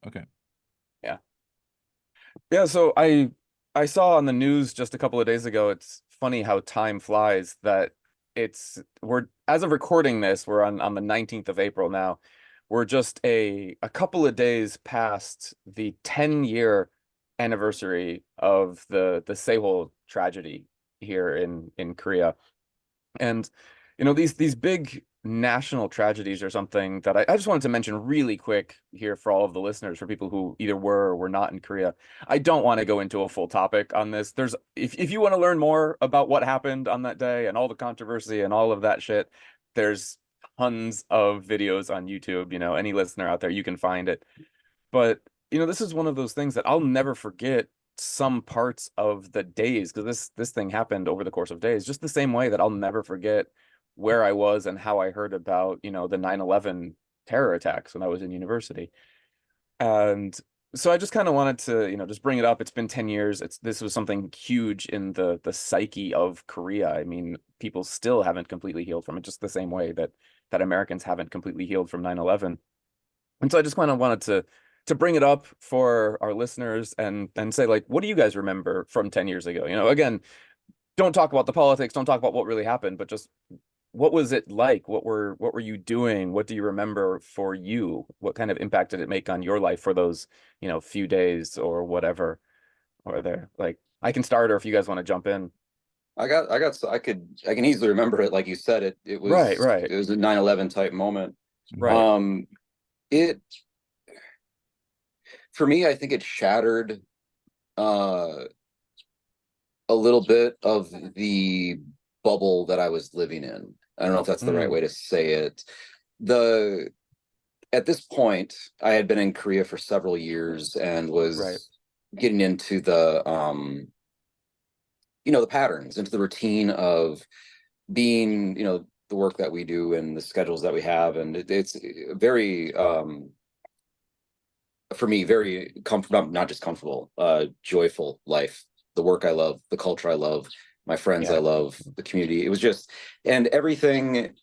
Okay. Yeah. Yeah, so I saw on the news just a couple of days ago, it's funny how time flies that we're as of recording this, we're on the 19th of April now. We're just a couple of days past the 10-year anniversary of the Sewol tragedy here in Korea. And these big national tragedies are something that I just wanted to mention really quick here for all of the listeners, for people who either were or were not in Korea. I don't want to go into a full topic on this. If you want to learn more about what happened on that day and all the controversy and all of that shit, there's tons of videos on YouTube. Any listener out there, you can find it. But this is one of those things that I'll never forget some parts of the days, because this thing happened over the course of days, just the same way that I'll never forget where I was and how I heard about, the 9/11 terror attacks when I was in university. And so I just kind of wanted to, just bring it up. It's been 10 years. This was something huge in the psyche of Korea. I mean, people still haven't completely healed from it, just the same way that Americans haven't completely healed from 9/11. And so I just kind of wanted to bring it up for our listeners and say, like, what do you guys remember from 10 years ago? Again, don't talk about the politics, don't talk about what really happened, but just what was it like? What were you doing? What do you remember for you? What kind of impact did it make on your life for those, few days or whatever? Or there, like, I can start, or if you guys want to jump in. I can easily remember it. Like you said, it Right, was right, it was a 9/11 type moment. right. Um, it For me, I think it shattered uh a little bit of the bubble that I was living in. I don't know if that's the right Mm, way to say it. The At this point, I had been in Korea for several years and right. was getting into the patterns, into the routine of being, the work that we do and the schedules that we have. And it's very, for me, very comfortable, not just comfortable, joyful life. The work I love, the culture I love, my friends I Yeah. love, the community. It was just, and everything.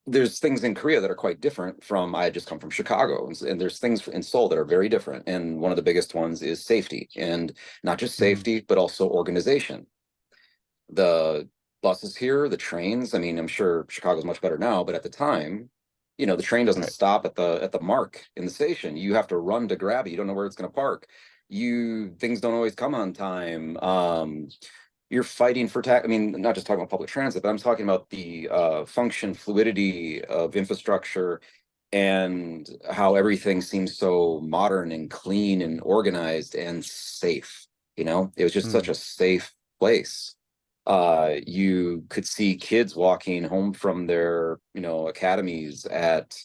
There's things in Korea that are quite different from, I had just come from Chicago, and there's things in Seoul that are very different. And one of the biggest ones is safety, and not just Mm, safety, but also organization. The buses here, the trains, I mean, I'm sure Chicago's much better now, but at the time, the train doesn't right. stop at the mark in the station. You have to run to grab it. You don't know where it's going to park. Things don't always come on time. You're fighting for tax. I mean, not just talking about public transit, but I'm talking about the function, fluidity of infrastructure, and how everything seems so modern and clean and organized and safe. It was just such Mm, a safe place. You could see kids walking home from their, academies at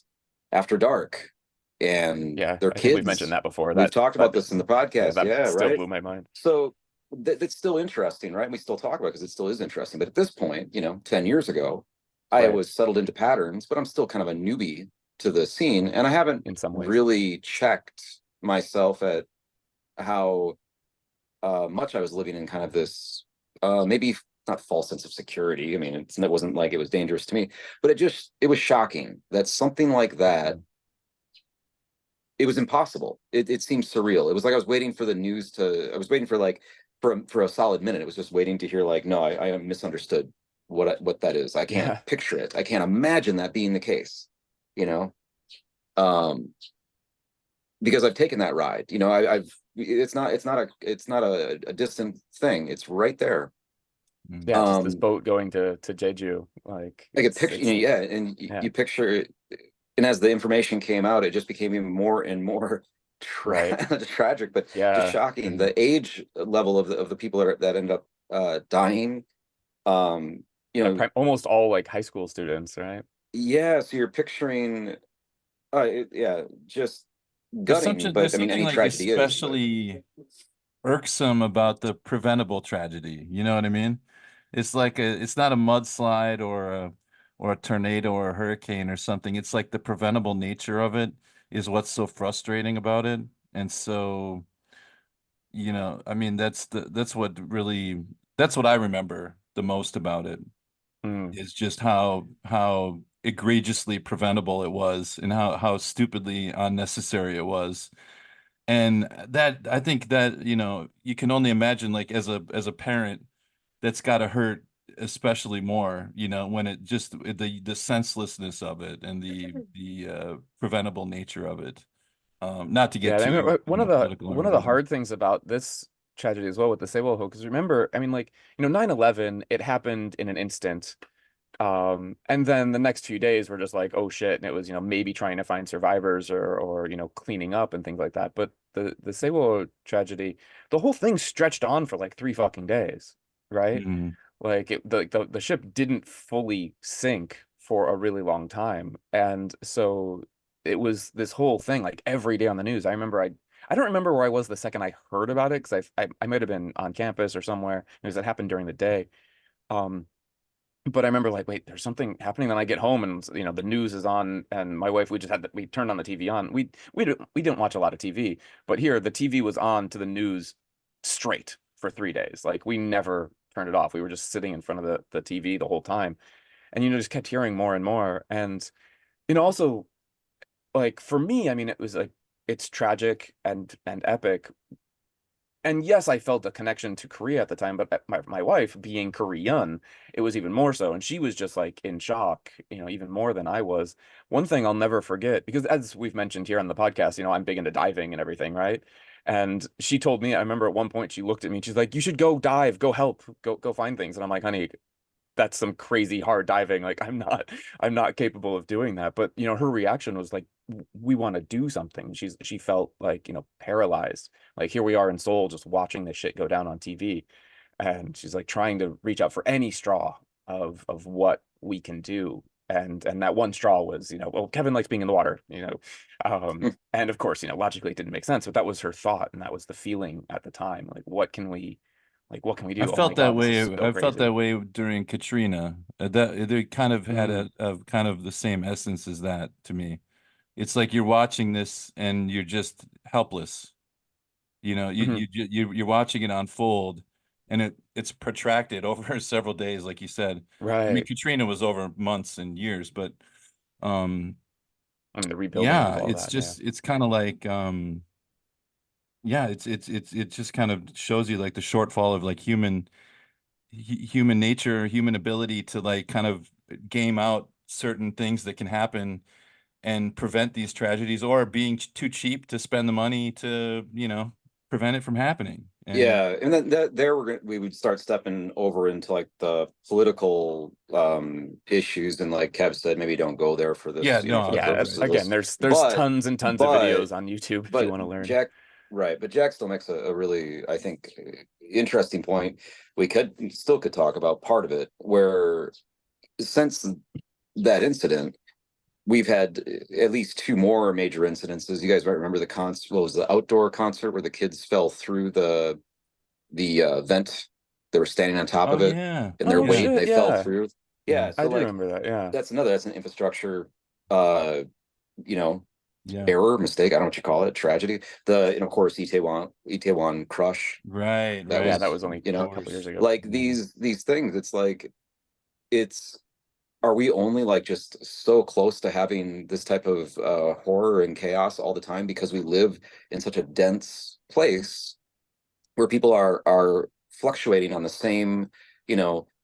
after dark, and yeah, their I think we've mentioned kids. that before. We've That talked about that this in the yeah, podcast. that Yeah, still right. blew my mind. So that's still interesting, right? We still talk about it because it still is interesting. But at this point, 10 years ago, I Right. was settled into patterns, but I'm still kind of a newbie to the scene. And I haven't In some ways. really checked myself at how much I was living in kind of this maybe not false sense of security. I mean, it wasn't like it was dangerous to me, but it was shocking that something like that, Mm, it was impossible. It seemed surreal. It was like I was waiting for the news I was waiting for like for a solid minute. It was just waiting to hear like, no, I misunderstood what that is. I can't yeah. picture it. I can't imagine that being the case, you know. Um, because I've taken that ride. I've it's not a distant thing. It's right there. Mm. Yeah, just this Um, boat going to Jeju. Like I could it's picture, it's yeah, and yeah, you picture it, and as the information came out, it just became even more and more right. tragic, but just Yeah. shocking. And The age level of the people that end up dying. Um, you yeah, know, almost all like high school students, right? yeah. So you're picturing, yeah, just gutting. There's But I mean, something any like tragedy is. But especially irksome about the preventable tragedy. You know what I mean? It's not a mudslide or a tornado or a hurricane or something. It's like the preventable nature of it is what's so frustrating about it. And so, I mean, that's what I remember the most about it Mm, is just how egregiously preventable it was, and how stupidly unnecessary it was. And that, I think that, you can only imagine, like, as a parent, that's got to hurt especially more, when it just the senselessness of it, and the preventable nature of it. Not to get Yeah, I too, mean, political or one of the whatever. hard things about this tragedy as well with the Sewol because remember, I mean, like, 9/11, it happened in an instant. And then the next few days were just like, oh shit, and it was, maybe trying to find survivors or cleaning up and things like that. But the Sewol tragedy, the whole thing stretched on for like 3 fucking days, right? Mhm. Like the ship didn't fully sink for a really long time. And so it was this whole thing like every day on the news. I don't remember where I was the second I heard about it because I might have been on campus or somewhere because it happened during the day. Um, but I remember like, wait, there's something happening. Then I get home and the news is on, and my wife, we turned on the TV on. We didn't watch a lot of TV, but here the TV was on to the news straight for 3 days. Like we never turned it off. We were just sitting in front of the TV the whole time, and just kept hearing more and more. And also like for me, I mean, it was like it's tragic and epic, and yes, I felt a connection to Korea at the time, but my wife, being Korean, it was even more so. And she was just like in shock, even more than I was. One thing I'll never forget, because as we've mentioned here on the podcast, I'm big into diving and everything, right? And she told me, I remember at one point she looked at me and she's like, you should go dive, go help, go find things. And I'm like, honey, that's some crazy hard diving. Like I'm not capable of doing that. But her reaction was like, we want to do something. She felt like, paralyzed. Like here we are in Seoul just watching this shit go down on TV. And she's like trying to reach out for any straw of what we can do. And that one straw was, well, Kevin likes being in the water, and of course, logically it didn't make sense, but that was her thought and that was the feeling at the time. Like what can we I do? Oh my felt that God, this is way. so I felt that crazy. way during Katrina. That they kind of had Mm, a kind of the same essence as that to me. It's like you're watching this and you're just helpless. mhm. You're watching it unfold, and it's protracted over several days, like you said. I mean, Right. Katrina was over months and years, but um, I mean, the rebuilding of yeah, all that. Yeah. it's kind of like yeah, it just kind of shows you like the shortfall of like human nature, human ability to like kind of game out certain things that can happen and prevent these tragedies, or being too cheap to spend the money to, prevent it from happening. And Yeah, and then that there we would start stepping over into like the political issues, and like Kev said, maybe don't go there for yeah, this, no, for the Yeah. right, purpose right. of Again, this. there's But tons and tons of but videos on YouTube if you but want to learn. Jack, right, but Jack still makes a really, I think, interesting point. We could talk about part of it where since that incident, we've had at least two more major incidences. You guys might remember the concert. What was the outdoor concert where the kids fell through the vent? They were standing on top Oh of it, yeah. and their Oh Yeah. weight, shit, they fell yeah. through. Yeah. Yeah, I so do like remember that. Yeah. that's an infrastructure uh you know Yeah. error, mistake, I don't know what you call it, tragedy. And of course Itaewon crush. Right, That Yeah, that right. was, was only Of a couple years course. ago. like Yeah. these things. It's like, it's are we only like just so close to having this type of horror and chaos all the time because we live in such a dense place where people are fluctuating on the same,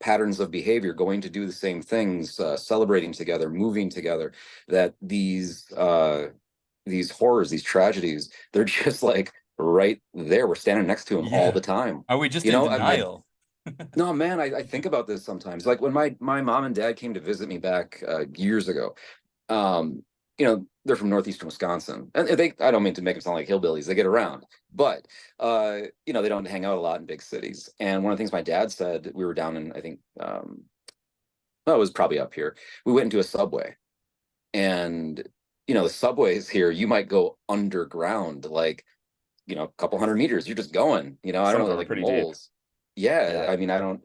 patterns of behavior, going to do the same things, celebrating together, moving together, that these horrors, these tragedies, they're just like right there. We're standing next to them all Yeah. the time. Are we just You in know, I denial? no, man, I think about this sometimes. Like when my mom and dad came to visit me back years ago. Um, they're from northeastern Wisconsin, and I don't mean to make them sound like hillbillies. They get around, but they don't hang out a lot in big cities. And one of the things my dad said, we were down in, I think, well, it was probably up here. We went into a Subway, and the subways here, you might go underground, like, a couple hundred meters. You're just going. I Some don't of know, them are like pretty deep. moles. Yeah, Yeah. I mean, I don't.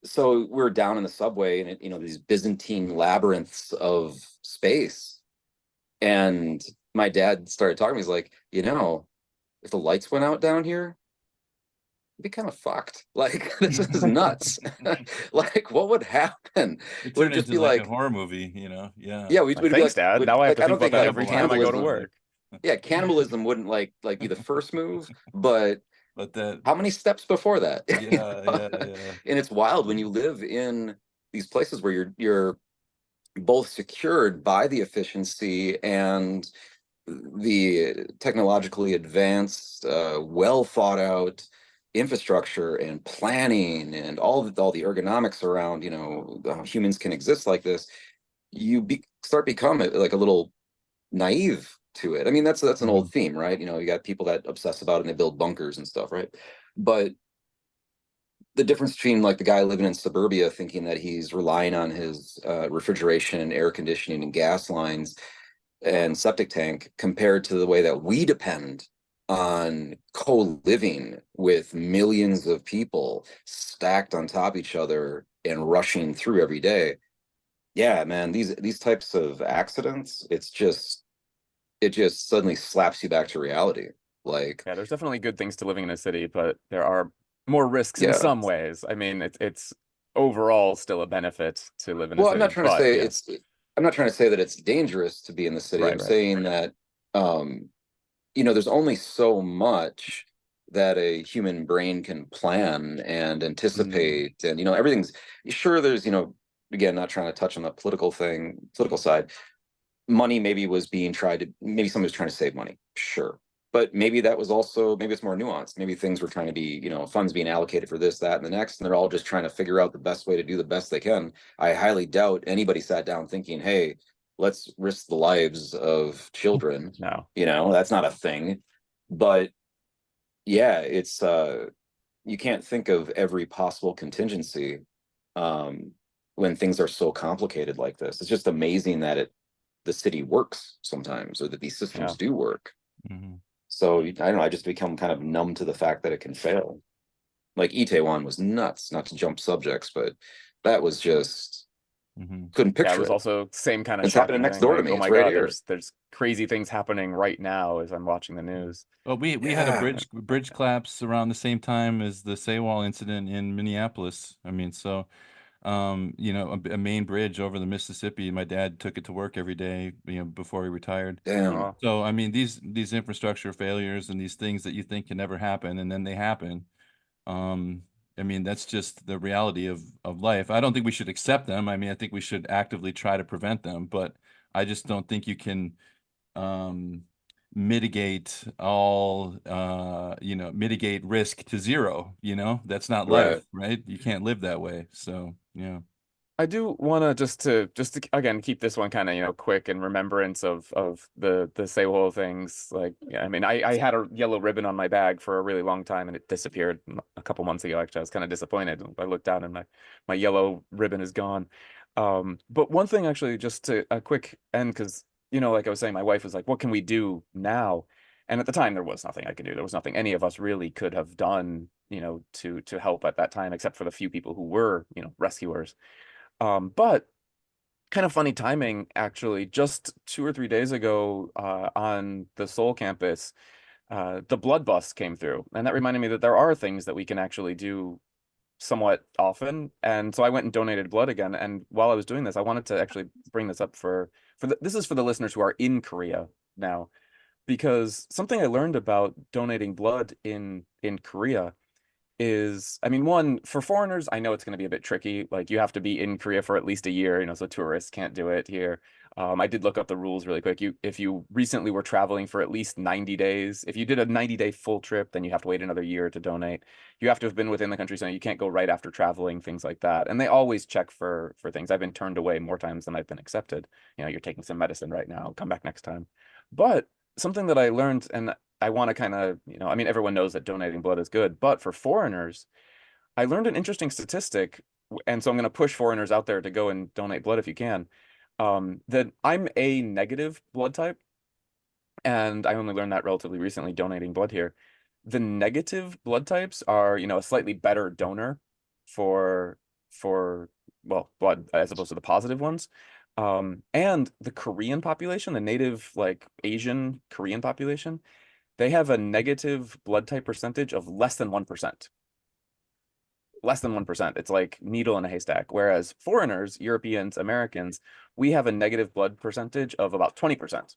So we're down in the subway, and these Byzantine labyrinths of space. And my dad started talking to me. He's like, if the lights went out down here, be kind of fucked. Like, this is nuts. Like, what would happen? It Would it turned just into be like a like, horror movie, you know? Yeah. yeah, would it be Thanks, like, Dad. would Now I have like, to I think don't about think that like every time I go to cannibalism, work. yeah, cannibalism wouldn't like be the first move, but But that, how many steps before that? You yeah, know? yeah, yeah. And it's wild when you live in these places where you're both secured by the efficiency and the technologically advanced, well thought out infrastructure and planning and all the ergonomics around, how humans can exist like this. Start becoming like a little naive to it. I mean, that's an Mhm. old theme, right? You got people that obsess about it and they build bunkers and stuff, right? But the difference between like the guy living in suburbia thinking that he's relying on his refrigeration and air conditioning and gas lines and septic tank compared to the way that we depend on co-living with millions of people stacked on top of each other and rushing through every day. Yeah, man, these types of accidents, it just suddenly slaps you back to reality. Like, Yeah, there's definitely good things to living in a city, but there are more risks in yeah. some ways. I mean, it's overall still a benefit to live in a Well, I'm city, not trying to but say yes, I'm not trying to say that it's dangerous to be in the city. I'm right, right. saying that um there's only so much that a human brain can plan and Mm, anticipate, and everything's sure. There's again, not trying to touch on the political side. Money maybe was being tried to, maybe somebody was trying to save money, sure, but maybe that was also, maybe it's more nuanced. Maybe things were trying to be, funds being allocated for this, that, and the next, and they're all just trying to figure out the best way to do the best they can. I highly doubt anybody sat down thinking, hey, let's risk the lives of children. no. That's not a thing. But yeah, it's you can't think of every possible contingency um when things are so complicated like this. It's just amazing that the city works sometimes, or that these Yeah. systems do work. Mhm. So I don't know, I just become kind of numb to the fact that it can fail. Like Itaewon was nuts, not to jump subjects, but that was just, Mhm. couldn't Yeah, it picture was it. also same kind of It's happening shocking next thing. door to Like, me. oh It's my right God, here. there's crazy things happening right now as I'm watching the news. Well, we had a Yeah. bridge collapse around the same time as the Sewol incident in Minneapolis. I mean, so a main bridge over the Mississippi. My dad took it to work every day, before he retired. Damn. Oh, So I mean, these infrastructure failures and these things that you think can never happen, and then they happen. Um, I mean, that's just the reality of life. I don't think we should accept them. I mean, I think we should actively try to prevent them, but I just don't think you can um mitigate mitigate risk to zero. That's not Right. life, right? You can't live that way. So yeah. I do want to just to again keep this one kind of quick in remembrance of the Sewol things. Like, yeah, I mean, I had a yellow ribbon on my bag for a really long time and it disappeared a couple months ago. Actually, I was kind of disappointed. I looked down and my yellow ribbon is gone. But one thing actually, just to a quick end, because like I was saying, my wife was like, "What can we do now?" And at the time, there was nothing I could do. There was nothing any of us really could have done, to help at that time, except for the few people who were, rescuers. But kind of funny timing, actually. Just 2 or 3 days ago, on the Seoul campus, the blood bus came through, and that reminded me that there are things that we can actually do somewhat often. And so I went and donated blood again. And while I was doing this, I wanted to actually bring this up this is for the listeners who are in Korea now, because something I learned about donating blood in Korea is, I mean, one, for foreigners, I know it's going to be a bit tricky. Like, you have to be in Korea for at least a year, so tourists can't do it here. I did look up the rules really quick. If you recently were traveling for at least 90 days, if you did a 90-day full trip, then you have to wait another year to donate. You have to have been within the country, so you can't go right after traveling, things like that. And they always check for things. I've been turned away more times than I've been accepted. You're taking some medicine right now, come back next time. But something that I learned, and I want to kind of, I mean, everyone knows that donating blood is good, but for foreigners, I learned an interesting statistic, and so I'm going to push foreigners out there to go and donate blood if you can. That I'm a negative blood type, and I only learned that relatively recently donating blood here. The negative blood types are, a slightly better donor for for well, blood as opposed to the positive ones. And the Korean population, the native like Asian Korean population, they have a negative blood type percentage of less than 1%. less than 1%. It's like needle in a haystack. Whereas foreigners, Europeans, Americans, we have a negative blood percentage of about 20%.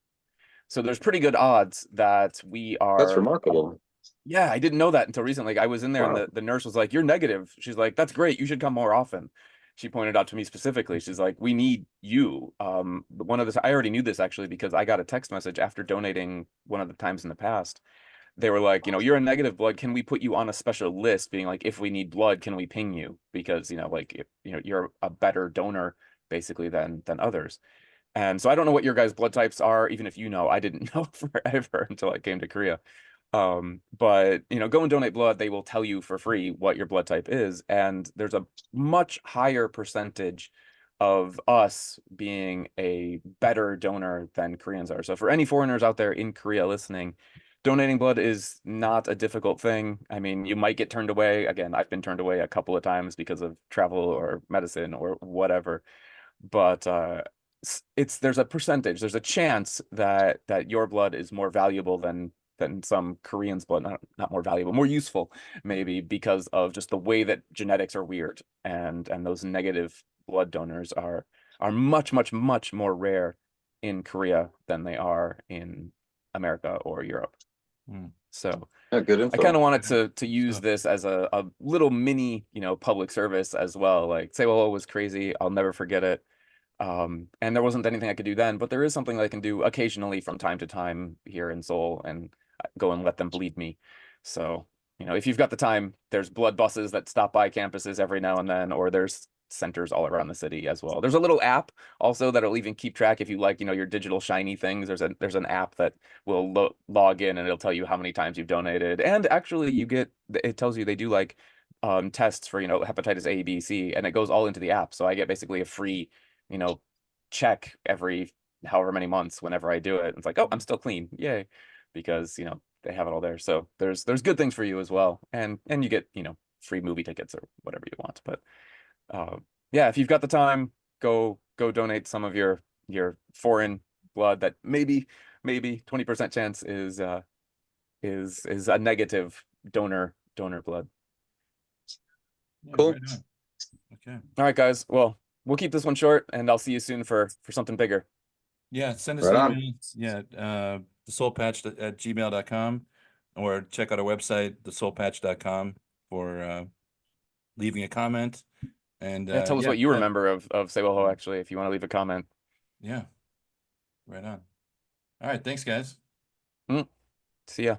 So there's pretty good odds that we That's are. remarkable. Yeah, I didn't know that until recently. Like, I was in there and Wow. the nurse was like, "You're negative." She's like, "That's great. You should come more often." She pointed out to me specifically. She's like, "We need you." One of the I already knew this actually because I got a text message after donating one of the times in the past. They were like, "You're a negative blood. Can we put you on a special list?" Being like, "If we need blood, can we ping you?" Because, like, you're a better donor basically than others. And so I don't know what your guys' blood types are, even if you know. I didn't know forever until I came to Korea. But go and donate blood. They will tell you for free what your blood type is, and there's a much higher percentage of us being a better donor than Koreans are. So for any foreigners out there in Korea listening, donating blood is not a difficult thing. I mean, you might get turned away. Again, I've been turned away a couple of times because of travel or medicine or whatever. But there's a percentage, there's a chance that your blood is more valuable than some Koreans' blood, not more valuable, more useful, maybe because of just the way that genetics are weird, and those negative blood donors are much, much, much more rare in Korea than they are in America or Europe. Hmm. So Yeah, good I kind info. of wanted to use So, this as a little mini, public service as well. Like, Sewol was crazy. I'll never forget it. And there wasn't anything I could do then, but there is something that I can do occasionally from time to time here in Seoul, and go and let them bleed me. So, if you've got the time, there's blood buses that stop by campuses every now and then, or there's centers all around the city as well. There's a little app also that'll even keep track if you like, your digital shiny things. There's an app that will log in and it'll tell you how many times you've donated. And actually it tells you they do like tests for, hepatitis A, B, C, and it goes all into the app. So I get basically a free you know, check every however many months whenever I do it. It's like, oh, I'm still clean. Yay. Because, they have it all there. So there's good things for you as well. And you get, free movie tickets or whatever you want. But yeah, if you've got the time, go donate some of your foreign blood that maybe 20% chance is a negative donor blood. yeah, Cool. right on. Okay. All right, guys. Well, we'll keep this one short, and I'll see you soon for something bigger. Yeah, send us Right an on. email. Yeah, thesoulpatch@gmail.com, or check out our website, thesoulpatch.com, for leaving a comment. And Yeah, tell us yeah, what you remember of Sewol, actually, if you want to leave a comment. yeah, right on. All right, thanks, guys. See ya.